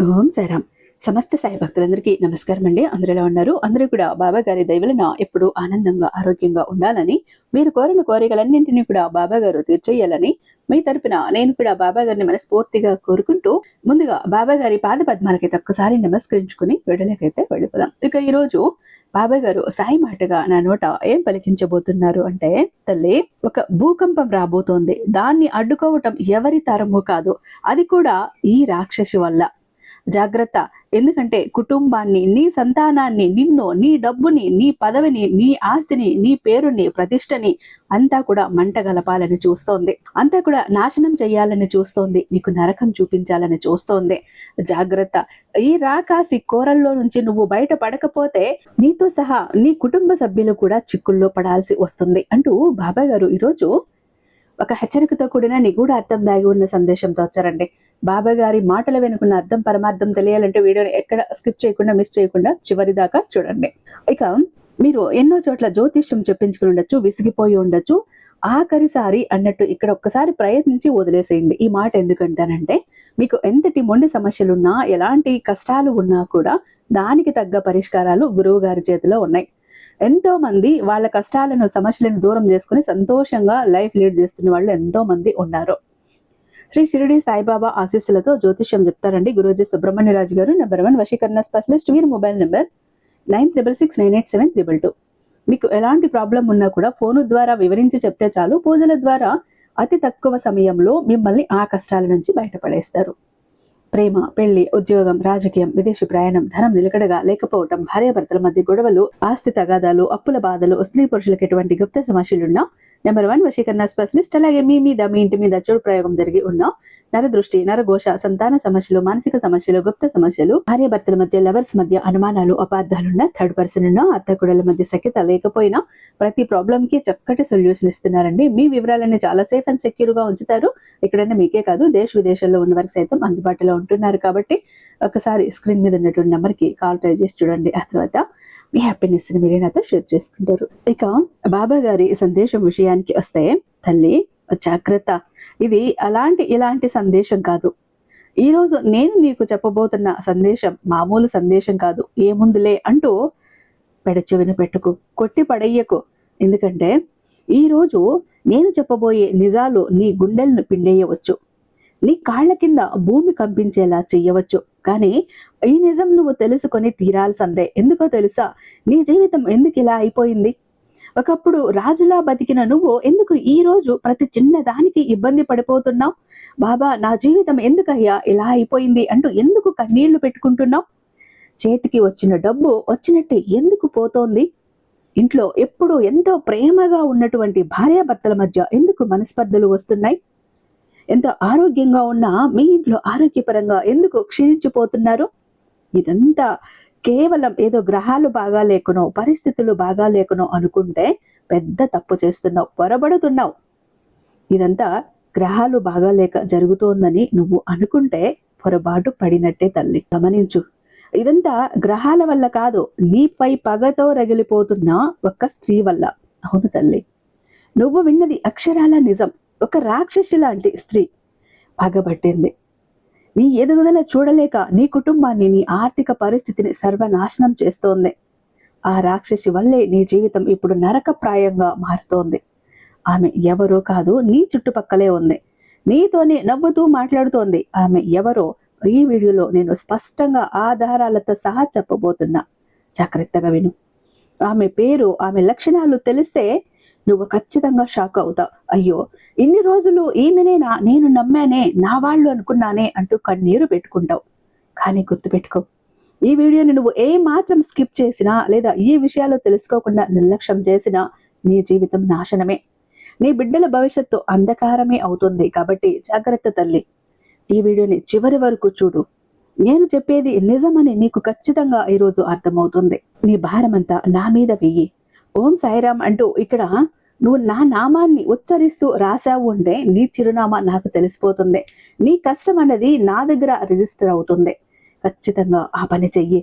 ఓం సాయిరామ్. సమస్త సాయి భక్తులందరికీ నమస్కారం అండి. అందరూ ఎలా ఉన్నారు? అందరూ కూడా బాబా గారి దయవలన ఎప్పుడూ ఆనందంగా ఆరోగ్యంగా ఉండాలని, మీరు కోరిన కోరికలన్నింటినీ కూడా బాబా గారు తీర్చేయాలని మీ తరపున నేను కూడా బాబా గారిని మనస్ఫూర్తిగా కోరుకుంటూ, ముందుగా బాబా గారి పాద పద్మాలకైతే ఒక్కసారి నమస్కరించుకుని విడుదలకైతే వెళ్ళిపోదాం. ఇక ఈరోజు బాబా గారు సాయి మాటగా నా నోట ఏం పలికించబోతున్నారు అంటే, తల్లి, ఒక భూకంపం రాబోతోంది, దాన్ని అడ్డుకోవటం ఎవరి తరము కాదు, అది కూడా ఈ రాక్షసి వల్ల. జాగ్రత్త. ఎందుకంటే కుటుంబాన్ని, నీ సంతానాన్ని, నిన్ను, నీ డబ్బుని, నీ పదవిని, నీ ఆస్తిని, నీ పేరుని, ప్రతిష్టని అంతా కూడా మంట గలపాలని చూస్తోంది, అంతా కూడా నాశనం చేయాలని చూస్తోంది, నీకు నరకం చూపించాలని చూస్తోంది. జాగ్రత్త. ఈ రాకాసి కోరల్లో నుంచి నువ్వు బయట పడకపోతే నీతో సహా నీ కుటుంబ సభ్యులు కూడా చిక్కుల్లో పడాల్సి వస్తుంది అంటూ బాబా గారు ఈరోజు ఒక హెచ్చరికతో కూడిన నిగూఢ అర్థం దాగి ఉన్న సందేశంతో వచ్చారండి. బాబా గారి మాటల వెనుకున్న అర్థం పరమార్థం తెలియాలంటే వీడియోని ఎక్కడ స్కిప్ చేయకుండా, మిస్ చేయకుండా చివరి దాకా చూడండి. ఇక మీరు ఎన్నో చోట్ల జ్యోతిష్యం చెప్పించుకుని ఉండొచ్చు, విసిగిపోయి ఉండొచ్చు. ఆఖరిసారి అన్నట్టు ఇక్కడ ఒక్కసారి ప్రయత్నించి వదిలేసేయండి. ఈ మాట ఎందుకంటానంటే, మీకు ఎంతటి మొండి సమస్యలున్నా, ఎలాంటి కష్టాలు ఉన్నా కూడా దానికి తగ్గ పరిష్కారాలు గురువు గారి చేతిలో ఉన్నాయి. ఎంతో మంది వాళ్ళ కష్టాలను, సమస్యలను దూరం చేసుకుని సంతోషంగా లైఫ్ లీడ్ చేస్తున్న వాళ్ళు ఎంతో మంది ఉన్నారు. శ్రీ షిరిడి సాయిబాబా ఆశీస్సులతో జ్యోతిష్యం చెప్తారండి గురూజీ సుబ్రహ్మణ్యరాజు గారు. నెంబర్ 1 వశీకరణ స్పెషలిస్ట్. వీరి మొబైల్ నెంబర్ 96698732. మీకు ఎలాంటి ప్రాబ్లం ఉన్నా కూడా ఫోను ద్వారా వివరించి చెప్తే చాలు, పూజల ద్వారా అతి తక్కువ సమయంలో మిమ్మల్ని ఆ కష్టాల నుంచి బయటపడేస్తారు. ప్రేమ, పెళ్లి, ఉద్యోగం, రాజకీయం, విదేశీ ప్రయాణం, ధనం నిలకడగా లేకపోవటం, భార్యాభర్తల మధ్య గొడవలు, ఆస్తి తగాదాలు, అప్పుల బాధలు, స్త్రీ పురుషులకు ఎటువంటి గుప్త సమస్యలున్నా నెంబర్ 1 వశీకరణ స్పెషలిస్ట్. అలాగే మీ మీద, మీ ఇంటి మీద చెడు ప్రయోగం జరిగి ఉన్న నరదృష్టి, నరఘోష, సంతాన సమస్యలు, మానసిక సమస్యలు, గుప్త సమస్యలు, భార్యాభర్తల మధ్య, లవర్స్ మధ్య అనుమానాలు, అపార్థాలున్న, థర్డ్ పర్సన్ ఉన్న, అత్తకుడల మధ్య సఖ్యత లేకపోయినా ప్రతి ప్రాబ్లం కి చక్కటి సొల్యూషన్ ఇస్తున్నారండి. మీ వివరాలన్నీ చాలా సేఫ్ అండ్ సెక్యూర్ గా ఉంచుతారు. ఇక్కడైనా మీకే కాదు, దేశ విదేశాల్లో ఉన్న వారికి సైతం అందుబాటులో ఉంటున్నారు. కాబట్టి ఒకసారి స్క్రీన్ మీద ఉన్నటువంటి నెంబర్ కి కాల్ ట్రై చేసి చూడండి. ఆ తర్వాత మీ హ్యాపీనెస్ ని మీరే నాతో షేర్ చేసుకుంటారు. ఇక బాబా గారి సందేశం విషయానికి వస్తే, తల్లి జాగ్రత్త. ఇది ఇలాంటి సందేశం కాదు. ఈరోజు నేను నీకు చెప్పబోతున్న సందేశం మామూలు సందేశం కాదు. ఏముందులే అంటూ పెడచెవిన పెట్టుకు, కొట్టి పడేయకు. ఎందుకంటే ఈరోజు నేను చెప్పబోయే నిజాలు నీ గుండెలను పిండేయవచ్చు, నీ కాళ్ల కింద భూమి కంపించేలా చెయ్యవచ్చు. కానీ ఈ నిజం నువ్వు తెలుసుకొని తీరాల్సిందే. ఎందుకో తెలుసా? నీ జీవితం ఎందుకు ఇలా అయిపోయింది? ఒకప్పుడు రాజులా బతికిన నువ్వు ఎందుకు ఈ రోజు ప్రతి చిన్న దానికి ఇబ్బంది పడిపోతున్నావు? బాబా, నా జీవితం ఎందుకయ్యా ఇలా అయిపోయింది అంటూ ఎందుకు కన్నీళ్లు పెట్టుకుంటున్నావు? చేతికి వచ్చిన డబ్బు వచ్చినట్టే ఎందుకు పోతోంది? ఇంట్లో ఎప్పుడూ ఎంతో ప్రేమగా ఉన్నటువంటి భార్యాభర్తల మధ్య ఎందుకు మనస్పర్ధలు వస్తున్నాయి? ఎంతో ఆరోగ్యంగా ఉన్న మీ ఇంట్లో ఆరోగ్యపరంగా ఎందుకు క్షీణించిపోతున్నారు? ఇదంతా కేవలం ఏదో గ్రహాలు బాగా లేకునో, పరిస్థితులు బాగా లేకునో అనుకుంటే పెద్ద తప్పు చేస్తున్నావు, పొరబడుతున్నావు. ఇదంతా గ్రహాలు బాగా లేక జరుగుతోందని నువ్వు అనుకుంటే పొరపాటు పడినట్టే తల్లి. గమనించు, ఇదంతా గ్రహాల వల్ల కాదు, నీపై పగతో రగిలిపోతున్న ఒక్క స్త్రీ వల్ల. అవును తల్లి, నువ్వు విన్నది అక్షరాల నిజం. ఒక రాక్షసి లాంటి స్త్రీ పగబట్టింది. నీ ఎదుగుదల చూడలేక నీ కుటుంబాన్ని, నీ ఆర్థిక పరిస్థితిని సర్వనాశనం చేస్తోంది. ఆ రాక్షసి వల్లే నీ జీవితం ఇప్పుడు నరకప్రాయంగా మారుతోంది. ఆమె ఎవరో కాదు, నీ చుట్టుపక్కలే ఉంది, నీతోనే నవ్వుతూ మాట్లాడుతోంది. ఆమె ఎవరో ఈ వీడియోలో నేను స్పష్టంగా ఆధారాలతో సహా చెప్పబోతున్నా. జాగ్రత్తగా విను. ఆమె పేరు, ఆమె లక్షణాలు తెలిస్తే నువ్వు ఖచ్చితంగా షాక్ అవుతావు. అయ్యో, ఇన్ని రోజులు ఈమెనేనా నేను నమ్మానే, నా వాళ్ళు అనుకున్నానే అంటూ కన్నీరు పెట్టుకుంటావు. కానీ గుర్తుపెట్టుకో, ఈ వీడియోని నువ్వు ఏ మాత్రం స్కిప్ చేసినా, లేదా ఈ విషయాలు తెలుసుకోకుండా నిర్లక్ష్యం చేసినా నీ జీవితం నాశనమే. నీ బిడ్డల భవిష్యత్తు అంధకారమే అవుతుంది. కాబట్టి జాగ్రత్త తల్లి. ఈ వీడియోని చివరి వరకు చూడు. నేను చెప్పేది నిజమని నీకు ఖచ్చితంగా ఈరోజు అర్థమవుతుంది. నీ భారమంతా నా మీద వెయ్యి. ఓం సాయిరామ్ అంటూ ఇక్కడ నువ్వు నా నామాన్ని ఉచ్చరిస్తూ రాశావు అంటే నీ చిరునామా నాకు తెలిసిపోతుంది. నీ కష్టం అన్నది నా దగ్గర రిజిస్టర్ అవుతుంది. ఖచ్చితంగా ఆ పని చెయ్యి.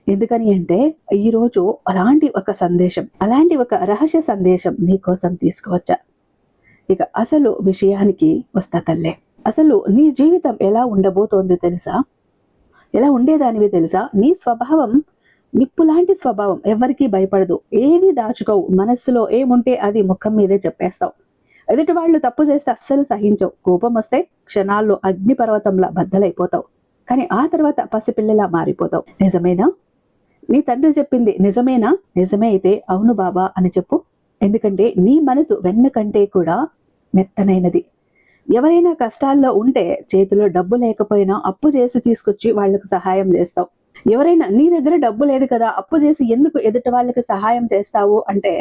ఎందుకని అంటే ఈరోజు అలాంటి ఒక సందేశం, అలాంటి ఒక రహస్య సందేశం నీ కోసం తీసుకువచ్చా. ఇక అసలు విషయానికి వస్తా తల్లే. అసలు నీ జీవితం ఎలా ఉండబోతోంది తెలుసా? ఎలా ఉండేదానివి తెలుసా? నీ స్వభావం నిప్పులాంటి స్వభావం, ఎవరికీ భయపడదు, ఏది దాచుకోవు, మనస్సులో ఏముంటే అది ముఖం మీదే చెప్పేస్తావు. ఎదుటి వాళ్ళు తప్పు చేస్తే అస్సలు సహించవు, కోపం వస్తే క్షణాల్లో అగ్నిపర్వతంలా బద్దలైపోతావు, కానీ ఆ తర్వాత పసిపిల్లలా మారిపోతావు. నిజమేనా? నీ తండ్రి చెప్పింది నిజమేనా? నిజమే అయితే అవును బాబా అని చెప్పు. ఎందుకంటే నీ మనసు వెన్న కంటే కూడా మెత్తనైనది. ఎవరైనా కష్టాల్లో ఉంటే చేతిలో డబ్బు లేకపోయినా అప్పు చేసి తీసుకొచ్చి వాళ్లకు సహాయం చేస్తావు. ఎవరైనా నీ దగ్గర డబ్బు లేదు కదా, అప్పు చేసి ఎందుకు ఎదుటి వాళ్ళకి సహాయం చేస్తావు అంటే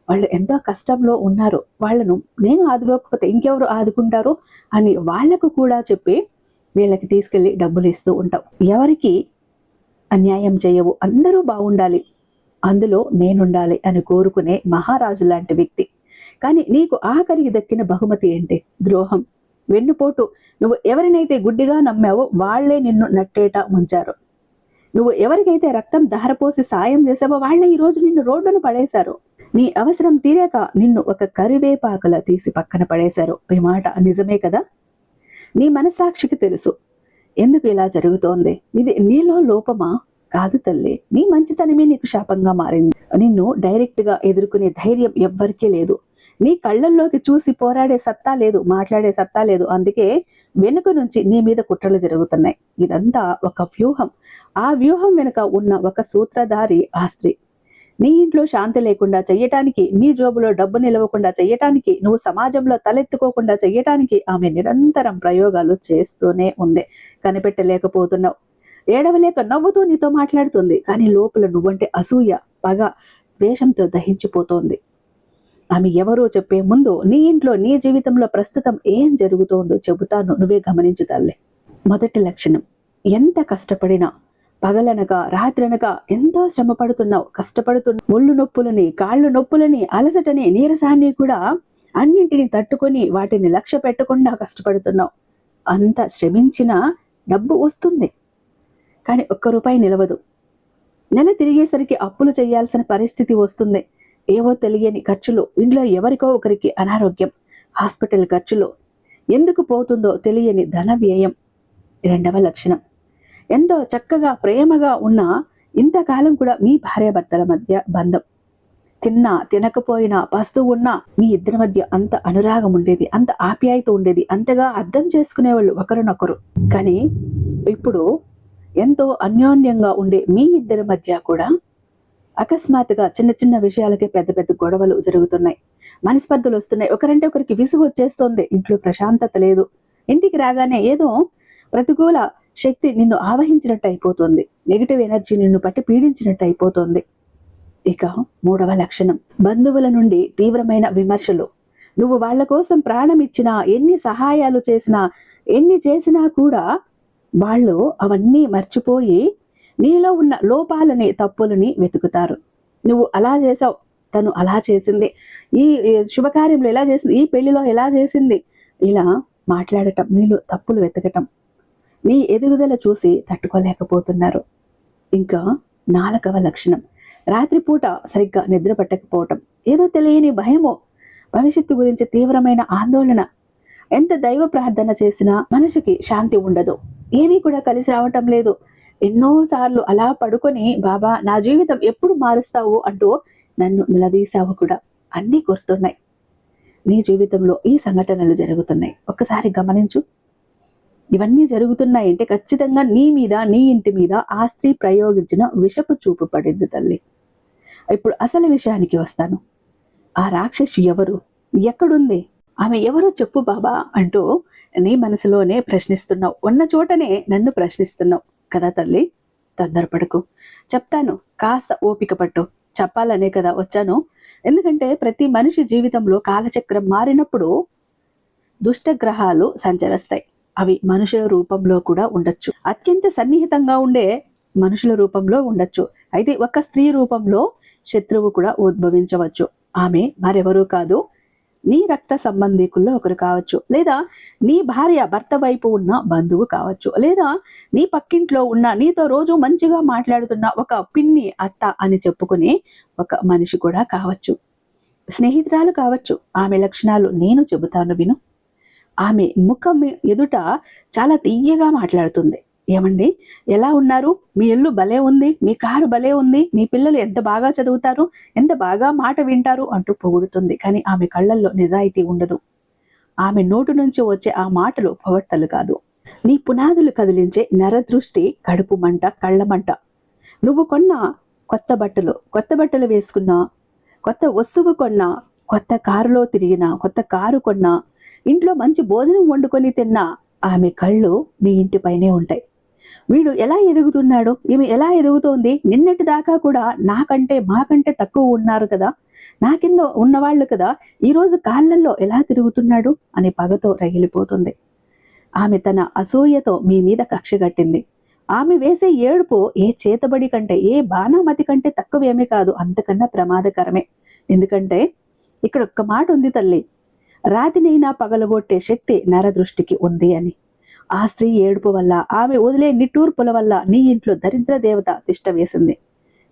వాళ్ళు ఎంతో కష్టంలో ఉన్నారు, వాళ్ళను నేను ఆదుకోకపోతే ఇంకెవరు ఆదుకుంటారు అని వాళ్లకు కూడా చెప్పి వీళ్ళకి తీసుకెళ్లి డబ్బులు ఇస్తూ ఉంటావు. ఎవరికి అన్యాయం చేయవు, అందరూ బాగుండాలి, అందులో నేనుండాలి అని కోరుకునే మహారాజు లాంటి వ్యక్తి. కానీ నీకు ఆఖరికి దక్కిన బహుమతి ఏంటి? ద్రోహం, వెన్నుపోటు. నువ్వు ఎవరినైతే గుడ్డిగా నమ్మావో వాళ్లే నిన్ను నట్టేట ముంచారు. నువ్వు ఎవరికైతే రక్తం ధారపోసి సాయం చేసావో వాళ్లే ఈరోజు నిన్ను రోడ్డును పడేశారు. నీ అవసరం తీరాక నిన్ను ఒక కరివేపాకులా తీసి పక్కన పడేశారు. ఈ మాట నిజమే కదా? నీ మనస్సాక్షికి తెలుసు ఎందుకు ఇలా జరుగుతోంది. ఇది నీలో లోపమా? కాదు తల్లి, నీ మంచితనమే నీకు శాపంగా మారింది. నిన్ను డైరెక్ట్ గా ఎదుర్కొనే ధైర్యం ఎవ్వరికీ లేదు. నీ కళ్ళల్లోకి చూసి పోరాడే సత్తా లేదు, మాట్లాడే సత్తా లేదు. అందుకే వెనుక నుంచి నీ మీద కుట్రలు జరుగుతున్నాయి. ఇదంతా ఒక వ్యూహం. ఆ వ్యూహం వెనుక ఉన్న ఒక సూత్రధారి ఆ స్త్రీ. నీ ఇంట్లో శాంతి లేకుండా చెయ్యటానికి, నీ జోబులో డబ్బు నిలవకుండా చెయ్యటానికి, నువ్వు సమాజంలో తలెత్తుకోకుండా చెయ్యటానికి ఆమె నిరంతరం ప్రయోగాలు చేస్తూనే ఉంది. కనిపెట్టలేకపోతున్నావు. ఏడవలేక నవ్వుతూ నీతో మాట్లాడుతుంది, కానీ లోపల నువ్వంటే అసూయ, పగ, ద్వేషంతో దహించిపోతోంది. ఆమె ఎవరో చెప్పే ముందు నీ ఇంట్లో, నీ జీవితంలో ప్రస్తుతం ఏం జరుగుతోందో చెబుతాను, నువ్వే గమనించు తల్లి. మొదటి లక్షణం, ఎంత కష్టపడినా పగలనక రాత్రనక ఎంతో శ్రమ పడుతున్నావు, కష్టపడుతున్న ఒళ్ళు నొప్పులని, కాళ్ళు నొప్పులని, అలసటని, నీరసాన్ని కూడా అన్నింటినీ తట్టుకొని వాటిని లక్ష్య పెట్టకుండా కష్టపడుతున్నావు. అంత శ్రమించినా డబ్బు వస్తుంది, కానీ ఒక్క రూపాయి నిలవదు. నెల తిరిగేసరికి అప్పులు చేయాల్సిన పరిస్థితి వస్తుంది. ఏవో తెలియని ఖర్చులు, ఇంట్లో ఎవరికో ఒకరికి అనారోగ్యం, హాస్పిటల్ ఖర్చులు, ఎందుకు పోతుందో తెలియని ధన వ్యయం. రెండవ లక్షణం, ఎంతో చక్కగా ప్రేమగా ఉన్న ఇంతకాలం కూడా మీ భార్యాభర్తల మధ్య బంధం, తిన్నా తినకపోయినా పస్తూ ఉన్నా మీ ఇద్దరి మధ్య అంత అనురాగం ఉండేది, అంత ఆప్యాయత ఉండేది, అంతగా అర్థం చేసుకునేవాళ్ళు ఒకరినొకరు. కానీ ఇప్పుడు ఎంతో అన్యోన్యంగా ఉండే మీ ఇద్దరి మధ్య కూడా అకస్మాత్తుగా చిన్న చిన్న విషయాలకే పెద్ద పెద్ద గొడవలు జరుగుతున్నాయి, మనస్పర్ధలు వస్తున్నాయి, ఒకరంటే ఒకరికి విసుగు వచ్చేస్తోంది, ఇంట్లో ప్రశాంతత లేదు. ఇంటికి రాగానే ఏదో ప్రతికూల శక్తి నిన్ను ఆవహించినట్టు అయిపోతుంది, నెగిటివ్ ఎనర్జీ నిన్ను పట్టి పీడించినట్టు అయిపోతుంది. ఇక మూడవ లక్షణం, బంధువుల నుండి తీవ్రమైన విమర్శలు. నువ్వు వాళ్ళ కోసం ప్రాణం ఇచ్చినా, ఎన్ని సహాయాలు చేసినా, ఎన్ని చేసినా కూడా వాళ్ళు అవన్నీ మర్చిపోయి నీలో ఉన్న లోపాలని, తప్పులని వెతుకుతారు. నువ్వు అలా చేసావు, తను అలా చేసింది, ఈ శుభకార్యంలో ఎలా చేసింది, ఈ పెళ్లిలో ఎలా చేసింది, ఇలా మాట్లాడటం, నీలో తప్పులు వెతకటం, నీ ఎదుగుదల చూసి తట్టుకోలేకపోతున్నారు. ఇంకా నాలుగవ లక్షణం, రాత్రిపూట సరిగ్గా నిద్ర పట్టకపోవటం, ఏదో తెలియని భయమో, భవిష్యత్తు గురించి తీవ్రమైన ఆందోళన. ఎంత దైవ ప్రార్థన చేసినా మనిషికి శాంతి ఉండదు, ఏమీ కూడా కలిసి రావటం లేదు. ఎన్నోసార్లు అలా పడుకొని, బాబా నా జీవితం ఎప్పుడు మారుస్తావు అంటూ నన్ను నిలదీశావు కూడా. అన్నీ గుర్తున్నాయి. నీ జీవితంలో ఈ సంఘటనలు జరుగుతున్నాయి, ఒక్కసారి గమనించు. ఇవన్నీ జరుగుతున్నాయంటే ఖచ్చితంగా నీ మీద, నీ ఇంటి మీద ఆ స్త్రీ ప్రయోగించిన విషపు చూపు పడింది తల్లి. ఇప్పుడు అసలు విషయానికి వస్తాను. ఆ రాక్షసి ఎవరు, ఎక్కడుంది, ఆమె ఎవరో చెప్పు బాబా అంటూ నీ మనసులోనే ప్రశ్నిస్తున్నావు. ఉన్న చోటనే నన్ను ప్రశ్నిస్తున్నావు కదా తల్లి. తొందరపడకు, చెప్తాను, కాస్త ఓపిక పట్టు. చెప్పాలనే కదా వచ్చాను. ఎందుకంటే ప్రతి మనిషి జీవితంలో కాలచక్రం మారినప్పుడు దుష్టగ్రహాలు సంచరిస్తాయి. అవి మనుషుల రూపంలో కూడా ఉండొచ్చు, అత్యంత సన్నిహితంగా ఉండే మనుషుల రూపంలో ఉండొచ్చు. అయితే ఒక స్త్రీ రూపంలో శత్రువు కూడా ఉద్భవించవచ్చు. ఆమె మరెవరూ కాదు, నీ రక్త సంబంధికుల్లో ఒకరు కావచ్చు, లేదా నీ భార్య భర్త వైపు ఉన్న బంధువు కావచ్చు, లేదా నీ పక్కింట్లో ఉన్న, నీతో రోజు మంచిగా మాట్లాడుతున్న ఒక పిన్ని, అత్త అని చెప్పుకునే ఒక మనిషి కూడా కావచ్చు, స్నేహితురాలు కావచ్చు. ఆమె లక్షణాలు నేను చెబుతాను విను. ఆమె ముఖం ఎదుట చాలా తీయగా మాట్లాడుతుంది, ఏమండి, ఎలా ఉన్నారు? మీ ఇల్లు భలే ఉంది, మీ కారు భలే ఉంది, మీ పిల్లలు ఎంత బాగా చదువుతారు, ఎంత బాగా మాట వింటారు అంటూ పొగుడుతుంది. కానీ ఆమె కళ్ళల్లో నిజాయితీ ఉండదు. ఆమె నోటు నుంచి వచ్చే ఆ మాటలు పొగడ్తలు కాదు. నీ పునాదులు కదిలించే నరదృష్టి, కడుపు మంట, కళ్ళ మంట. నువ్వు కొన్న కొత్త బట్టలు వేసుకున్నా, కొత్త వస్తువు కొన్నా, కొత్త కారులో తిరిగినా, కొత్త కారు కొన్నా, ఇంట్లో మంచి భోజనం వండుకొని తిన్నా, ఆమె కళ్ళు నీ ఇంటిపైనే ఉంటాయి. వీడు ఎలా ఎదుగుతున్నాడు, ఈమె ఎలా ఎదుగుతోంది, నిన్నటి దాకా కూడా మాకంటే తక్కువ ఉన్నారు కదా, నా కింద ఉన్నవాళ్ళు కదా, ఈరోజు కాళ్ళల్లో ఎలా తిరుగుతున్నాడు అని పగతో రగిలిపోతుంది. ఆమె తన అసూయతో మీ మీద కక్ష కట్టింది. ఆమె వేసే ఏడుపు ఏ చేతబడి కంటే, ఏ బాణామతి కంటే తక్కువేమీ కాదు, అంతకన్నా ప్రమాదకరమే. ఎందుకంటే ఇక్కడ ఒక్క మాట ఉంది తల్లి, రాతినైనా పగలగొట్టే శక్తి నరదృష్టికి ఉంది అని. ఆ స్త్రీ ఏడుపు వల్ల, ఆమె వదిలే నిట్టూర్పుల వల్ల నీ ఇంట్లో దరిద్ర దేవత తిష్ట వేసింది.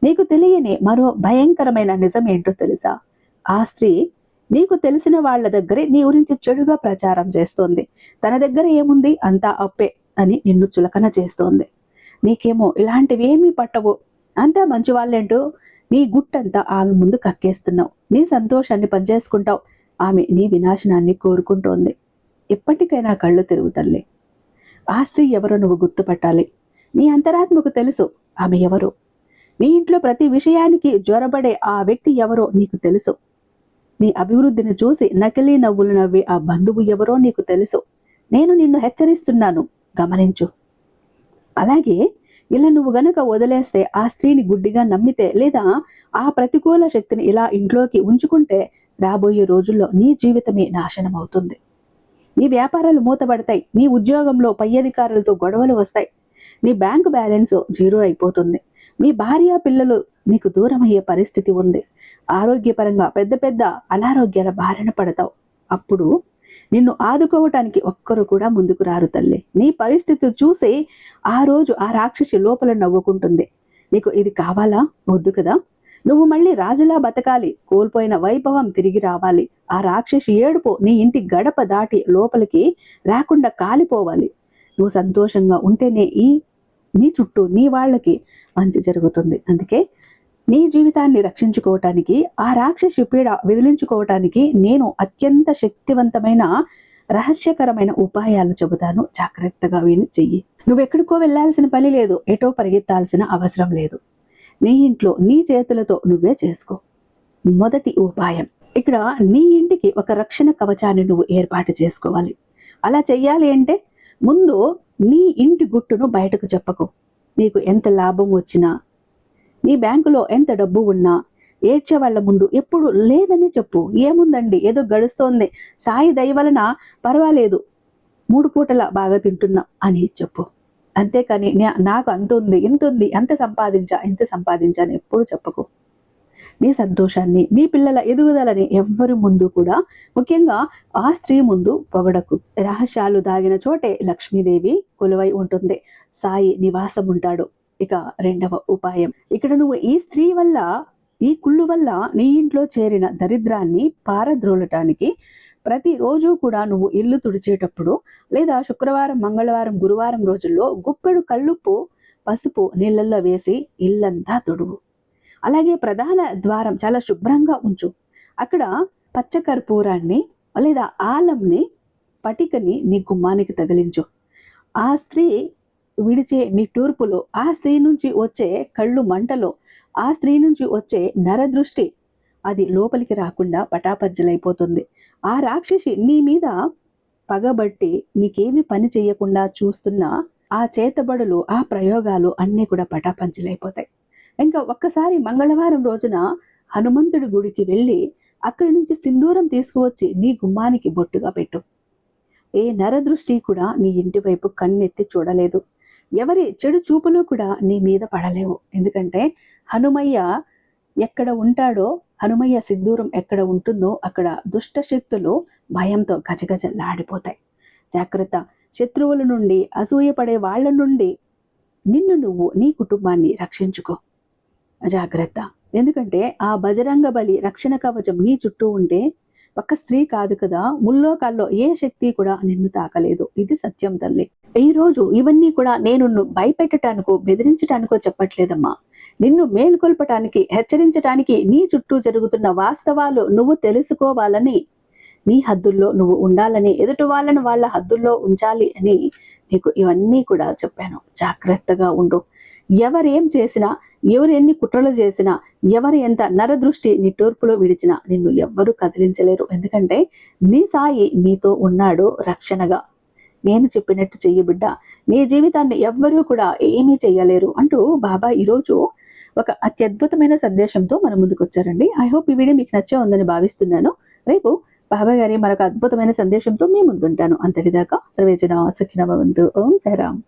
నీకు తెలియని మరో భయంకరమైన నిజం ఏంటో తెలుసా? ఆ స్త్రీ నీకు తెలిసిన వాళ్ళ దగ్గరే నీ గురించి చెడుగా ప్రచారం చేస్తోంది. తన దగ్గర ఏముంది, అంతా అప్పే అని నిన్ను చులకన చేస్తోంది. నీకేమో ఇలాంటివేమీ పట్టవు, అంతా మంచి వాళ్ళేంటో నీ గుట్టంతా ఆమె ముందు కక్కేస్తున్నావు. నీ సంతోషాన్ని పనిచేసుకుంటావు, ఆమె నీ వినాశనాన్ని కోరుకుంటోంది. ఎప్పటికైనా కళ్ళు తిరుగు తల్లి. ఆ స్త్రీ ఎవరో నువ్వు గుర్తుపట్టాలి. నీ అంతరాత్మకు తెలుసు ఆమె ఎవరు. నీ ఇంట్లో ప్రతి విషయానికి జ్వరబడే ఆ వ్యక్తి ఎవరో నీకు తెలుసు. నీ అభివృద్ధిని చూసి నకిలీ నవ్వులు నవ్వే ఆ బంధువు ఎవరో నీకు తెలుసు. నేను నిన్ను హెచ్చరిస్తున్నాను, గమనించు. అలాగే ఇలా నువ్వు గనక వదిలేస్తే, ఆ స్త్రీని గుడ్డిగా నమ్మితే, లేదా ఆ ప్రతికూల శక్తిని ఇలా ఇంట్లోకి ఉంచుకుంటే, రాబోయే రోజుల్లో నీ జీవితమే నాశనం అవుతుంది. నీ వ్యాపారాలు మూతబడతాయి, నీ ఉద్యోగంలో పై అధికారులతో గొడవలు వస్తాయి, నీ బ్యాంకు బ్యాలెన్స్ జీరో అయిపోతుంది, మీ భార్య పిల్లలు నీకు దూరం అయ్యే పరిస్థితి ఉంది, ఆరోగ్యపరంగా పెద్ద పెద్ద అనారోగ్యాల బారిన పడతావు. అప్పుడు నిన్ను ఆదుకోవటానికి ఒక్కరు కూడా ముందుకు రారు తల్లి. నీ పరిస్థితి చూసి ఆ రోజు ఆ రాక్షసి లోపల నవ్వుకుంటుంది. నీకు ఇది కావాలా? వద్దు కదా. నువ్వు మళ్ళీ రాజులా బతకాలి, కోల్పోయిన వైభవం తిరిగి రావాలి. ఆ రాక్షసి ఏడుపు నీ ఇంటి గడప దాటి లోపలికి రాకుండా కాలిపోవాలి. నువ్వు సంతోషంగా ఉంటేనే నీ చుట్టూ నీ వాళ్ళకి మంచి జరుగుతుంది. అందుకే నీ జీవితాన్ని రక్షించుకోవటానికి, ఆ రాక్షసి పీడ విదిలించుకోవటానికి నేను అత్యంత శక్తివంతమైన రహస్యకరమైన ఉపాయాలు చెబుతాను. జాగ్రత్తగా విని చెయ్యి. నువ్వెక్కడికో వెళ్ళాల్సిన పని లేదు, ఎటో పరిగెత్తాల్సిన అవసరం లేదు. నీ ఇంట్లో నీ చేతులతో నువ్వే చేసుకో. మొదటి ఉపాయం, ఇక్కడ నీ ఇంటికి ఒక రక్షణ కవచాన్ని నువ్వు ఏర్పాటు చేసుకోవాలి. అలా చెయ్యాలి అంటే, ముందు నీ ఇంటి గుట్టును బయటకు చెప్పకు. నీకు ఎంత లాభం వచ్చినా, నీ బ్యాంకులో ఎంత డబ్బు ఉన్నా, ఏడ్చే వాళ్ళ ముందు ఎప్పుడు లేదని చెప్పు. ఏముందండి, ఏదో గడుస్తోంది, సాయి దయ వలన పర్వాలేదు, 3 పూటల బాగా తింటున్నా అని చెప్పు. అంతేకాని నాకు అంత ఉంది, ఇంత ఉంది, ఇంత సంపాదించా అని ఎప్పుడు చెప్పకు. నీ సంతోషాన్ని, నీ పిల్లల ఎదుగుదలని ఎవ్వరి ముందు కూడా, ముఖ్యంగా ఆ స్త్రీ ముందు పొగడకు. రహస్యాలు దాగిన చోటే లక్ష్మీదేవి కొలువై ఉంటుంది, సాయి నివాసం ఉంటాడు. ఇక రెండవ ఉపాయం, ఇక్కడ నువ్వు ఈ స్త్రీ వల్ల, ఈ కుళ్ళు వల్ల నీ ఇంట్లో చేరిన దరిద్రాన్ని పారద్రోలటానికి ప్రతిరోజు కూడా నువ్వు ఇల్లు తుడిచేటప్పుడు, లేదా శుక్రవారం, మంగళవారం, గురువారం రోజుల్లో గుప్పెడు కల్లుప్పు, పసుపు నీళ్ళల్లో వేసి ఇల్లంతా తుడువు. అలాగే ప్రధాన ద్వారం చాలా శుభ్రంగా ఉంచు. అక్కడ పచ్చకర్పూరాన్ని లేదా ఆలంని, పటికని నీ గుమ్మానికి తగిలించు. ఆ స్త్రీ విడిచే నిట్టూర్పులో, ఆ స్త్రీ నుంచి వచ్చే కళ్ళు మంటలో, ఆ స్త్రీ నుంచి వచ్చే నరదృష్టి అది లోపలికి రాకుండా పటాపజ్జలైపోతుంది. ఆ రాక్షసి నీ మీద పగబట్టి నీకేమి పని చేయకుండా చూస్తున్న ఆ చేతబడులు, ఆ ప్రయోగాలు అన్నీ కూడా పటాపంచలైపోతాయి. ఇంకా ఒక్కసారి మంగళవారం రోజున హనుమంతుడి గుడికి వెళ్ళి అక్కడి నుంచి సింధూరం తీసుకువచ్చి నీ గుమ్మానికి బొట్టుగా పెట్టు. ఏ నరదృష్టి కూడా నీ ఇంటి వైపు కన్నెత్తి చూడలేదు. ఎవరి చెడు చూపులు కూడా నీ మీద పడలేవు. ఎందుకంటే హనుమయ్య ఎక్కడ ఉంటాడో, హనుమయ్య సింధూరం ఎక్కడ ఉంటుందో అక్కడ దుష్ట శక్తులు భయంతో గజగజలాడిపోతాయి. జాగ్రత్త. శత్రువుల నుండి, అసూయపడే వాళ్ళ నుండి నిన్ను నువ్వు, నీ కుటుంబాన్ని రక్షించుకో. జాగ్రత్త. ఎందుకంటే ఆ బజరంగ బలి రక్షణ కవచం నీ చుట్టూ ఉంటే ఒక్క స్త్రీ కాదు కదా, ముల్లోకాల్లో ఏ శక్తి కూడా నిన్ను తాకలేదు. ఇది సత్యం తల్లి. ఈ రోజు ఇవన్నీ కూడా నేను భయపెట్టడానికో బెదిరించడానికో చెప్పట్లేదమ్మా. నిన్ను మేల్కొల్పటానికి, హెచ్చరించటానికి, నీ చుట్టూ జరుగుతున్న వాస్తవాలు నువ్వు తెలుసుకోవాలని, నీ హద్దుల్లో నువ్వు ఉండాలని, ఎదుటి వాళ్ళని వాళ్ళ హద్దుల్లో ఉంచాలి అని నీకు ఇవన్నీ కూడా చెప్పాను. జాగ్రత్తగా ఉండు. ఎవరేం చేసినా, ఎవరు ఎన్ని కుట్రలు చేసినా, ఎవరు ఎంత నరదృష్టి నిట్టూర్పులో విడిచినా నిన్ను ఎవ్వరూ కదిలించలేరు. ఎందుకంటే నీ సాయి నీతో ఉన్నాడు రక్షణగా. నేను చెప్పినట్టు చెయ్యి బిడ్డ, నీ జీవితాన్ని ఎవ్వరూ కూడా ఏమీ చెయ్యలేరు అంటూ బాబా ఈరోజు ఒక అత్యద్భుతమైన సందేశంతో మన ముందుకు వచ్చారండి. ఐ హోప్ ఈ వీడియో మీకు నచ్చే ఉందని భావిస్తున్నాను. రేపు బాబా గారి మరొక అద్భుతమైన సందేశంతో మీ ముందుంటాను. అంతటిదాకా సర్వేజన సుఖినో భవంతు. ఓం సాయిరామ్.